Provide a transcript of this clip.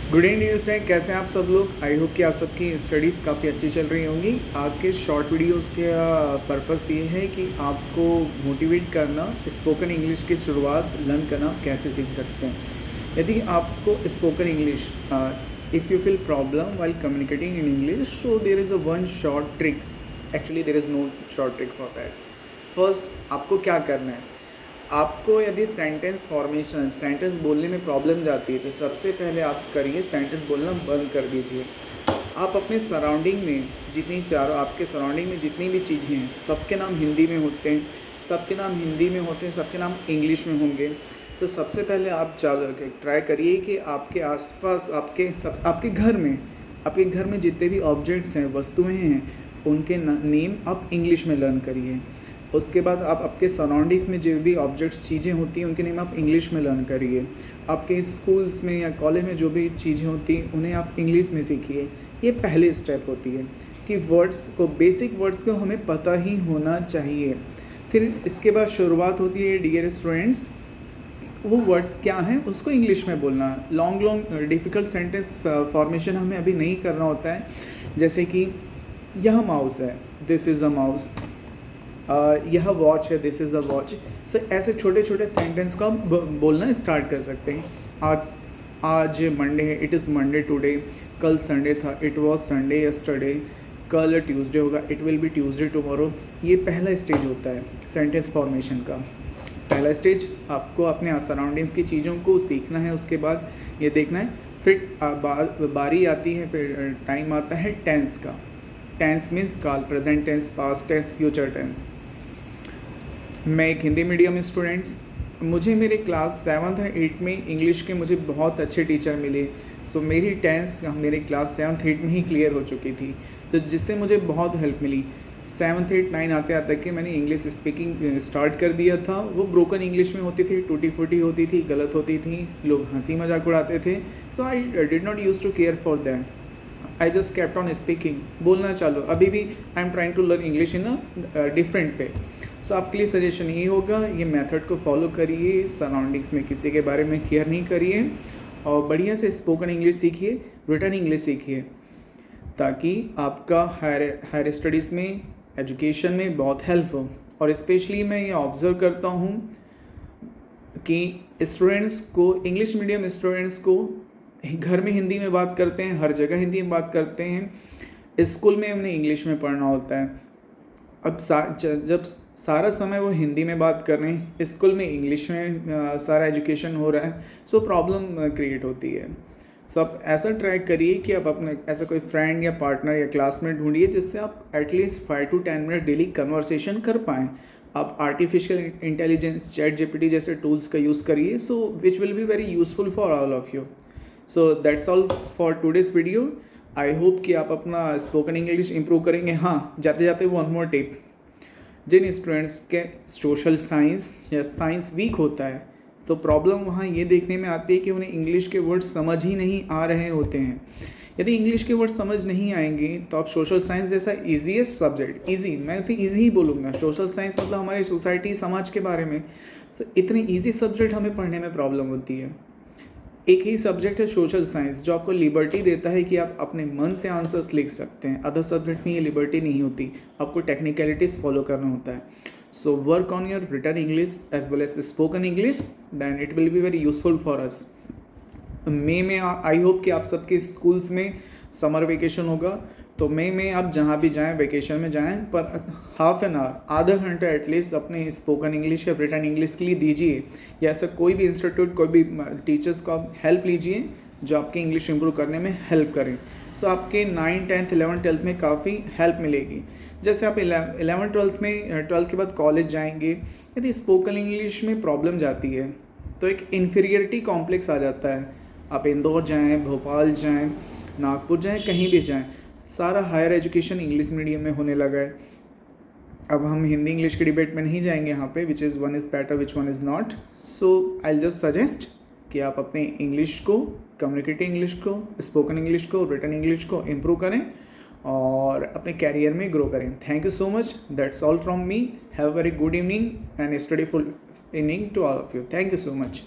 Good evening student, कैसे हैं आप सब लोग। आई होप कि आप सबकी स्टडीज़ काफ़ी अच्छी चल रही होंगी। आज के शॉर्ट वीडियोस का पर्पस ये है कि आपको मोटिवेट करना, स्पोकन इंग्लिश की शुरुआत लर्न करना कैसे सीख सकते हैं। यदि आपको spoken English if you feel problem while communicating in English, so there is a one short trick. Actually there is no short trick for that. First आपको क्या करना है, आपको यदि सेंटेंस बोलने में प्रॉब्लम जाती है तो सबसे पहले आप करिए सेंटेंस बोलना बंद कर दीजिए। आप अपने सराउंडिंग में आपके सराउंडिंग में जितनी भी चीज़ें हैं सबके नाम हिंदी में होते हैं, सबके नाम इंग्लिश में होंगे। तो सबसे पहले आप ट्राई करिए कि आपके आसपास आपके घर में जितने भी ऑब्जेक्ट्स हैं, वस्तुएं हैं, उनके नेम आप इंग्लिश में लर्न करिए। उसके बाद आप आपके सराउंडिंग्स में जो भी ऑब्जेक्ट्स चीज़ें होती हैं उनके नेम आप इंग्लिश में लर्न करिए। आपके स्कूल्स में या कॉलेज में जो भी चीज़ें होती हैं उन्हें आप इंग्लिश में सीखिए। ये पहली स्टेप होती है कि बेसिक वर्ड्स को हमें पता ही होना चाहिए। फिर इसके बाद शुरुआत होती है डियर स्टूडेंट्स, वो वर्ड्स क्या हैं उसको इंग्लिश में बोलना। लॉन्ग डिफ़िकल्ट सेंटेंस फॉर्मेशन हमें अभी नहीं करना होता है। जैसे कि यह माउस है, दिस इज़ अ माउस। यह वॉच है, दिस इज़ अ वॉच। सो ऐसे छोटे छोटे सेंटेंस को आप बोलना स्टार्ट कर सकते हैं। आज मंडे है, इट इज़ मंडे टुडे। कल संडे था, इट वॉज संडे यस्टरडे। कल ट्यूसडे होगा, it will B Tuesday tomorrow. ये पहला स्टेज होता है सेंटेंस फॉर्मेशन का। पहला स्टेज आपको अपने सराउंडिंग्स की चीज़ों को सीखना है, उसके बाद ये देखना है। फिर बारी आती है, फिर टाइम आता है टेंस का। टेंस मीन्स काल, present tense, past tense, future tense. मैं एक हिंदी मीडियम स्टूडेंट्स, मुझे मेरे क्लास 7th और 8th में इंग्लिश के मुझे बहुत अच्छे टीचर मिले। सो मेरी टेंस मेरे क्लास 7th 8th में ही क्लियर हो चुकी थी, तो जिससे मुझे बहुत हेल्प मिली। 7th 8th 9 आते आते कि मैंने इंग्लिश स्पीकिंग स्टार्ट कर दिया था। वो ब्रोकन इंग्लिश में होती थी, टूटी फूटी होती थी, गलत होती थी, लोग हंसी मजाक उड़ाते थे। So I did not use to care for that. I just kept on speaking, बोलना चालू। अभी भी I am trying to learn English in a different way. So आपके लिए सजेशन ये होगा, ये मेथड को फॉलो करिए। सराउंडिंग्स में किसी के बारे में केयर नहीं करिए और बढ़िया से स्पोकन इंग्लिश सीखिए, रिटन इंग्लिश सीखिए, ताकि आपका हायर स्टडीज़ में, एजुकेशन में बहुत हेल्प हो। और स्पेशली मैं ये ऑब्ज़र्व करता हूँ कि स्टूडेंट्स को, इंग्लिश मीडियम स्टूडेंट्स को घर में हिंदी में बात करते हैं, हर जगह हिंदी में बात करते हैं, स्कूल में उन्हें इंग्लिश में पढ़ना होता है। अब जब सारा समय वो हिंदी में बात कर रहे हैं, स्कूल में इंग्लिश में सारा एजुकेशन हो रहा है, सो प्रॉब्लम क्रिएट होती है। सो आप ऐसा ट्राई करिए कि आप अपने ऐसा कोई फ्रेंड या पार्टनर या क्लासमेट ढूंढिए जिससे आप at least 5 to 10 minute daily conversation कर पाएँ। आप आर्टिफिशियल इंटेलिजेंस, चैट जीपीटी जैसे टूल्स का यूज़ करिए, so which will be very useful for all of you. So that's all for today's video. I hope कि आप अपना स्पोकन इंग्लिश इंप्रूव करेंगे। हाँ, जाते जाते वन मोर टिप, जिन स्टूडेंट्स के सोशल साइंस या साइंस वीक होता है, तो प्रॉब्लम वहाँ ये देखने में आती है कि उन्हें इंग्लिश के वर्ड समझ ही नहीं आ रहे होते हैं। यदि इंग्लिश के वर्ड समझ नहीं आएंगे तो आप सोशल साइंस जैसा ईजीएस्ट सब्जेक्ट, मैं इसे ईजी ही बोलूँगा, सोशल साइंस मतलब हमारी सोसाइटी, समाज के बारे में, तो इतने ईजी सब्जेक्ट हमें पढ़ने में प्रॉब्लम होती है। एक ही सब्जेक्ट है सोशल साइंस जो आपको लिबर्टी देता है कि आप अपने मन से आंसर्स लिख सकते हैं। अदर सब्जेक्ट में ये लिबर्टी नहीं होती, आपको टेक्निकलिटीज़ फॉलो करना होता है। So work on your written English as well as spoken English, then it will be very useful for us. मई में आई होप कि आप सबके स्कूल्स में समर वेकेशन होगा, तो मई में आप जहाँ भी जाएं, वेकेशन में जाएं, पर हाफ एन आवर, आधा घंटा एटलीस्ट अपने स्पोकन इंग्लिश या रिटन इंग्लिश के लिए दीजिए। या ऐसा कोई भी इंस्टीट्यूट, कोई भी टीचर्स को आप हेल्प लीजिए जो आपकी इंग्लिश इंप्रूव करने में हेल्प करें। सो आपके 9th 10th 11th 12th में काफ़ी हेल्प मिलेगी। जैसे आप 11th 12th में, 12th के बाद कॉलेज जाएंगे, यदि स्पोकन इंग्लिश में प्रॉब्लम जाती है तो एक इन्फीरियरिटी कॉम्प्लेक्स आ जाता है। आप इंदौर जाएं, भोपाल जाएं, नागपुर जाएं, कहीं भी जाएं, सारा हायर एजुकेशन इंग्लिश मीडियम में होने लगा है। अब हम हिंदी इंग्लिश के डिबेट में नहीं जाएंगे यहाँ पे, which is one is better, which one is not. So I just suggest कि आप अपने इंग्लिश को, कम्युनिकेटिव इंग्लिश को, स्पोकन इंग्लिश को, रिटन इंग्लिश को इम्प्रूव करें और अपने कैरियर में ग्रो करें। Thank you so much, that's all from me. Have a very good evening and studyful evening to all of you. Thank you so much.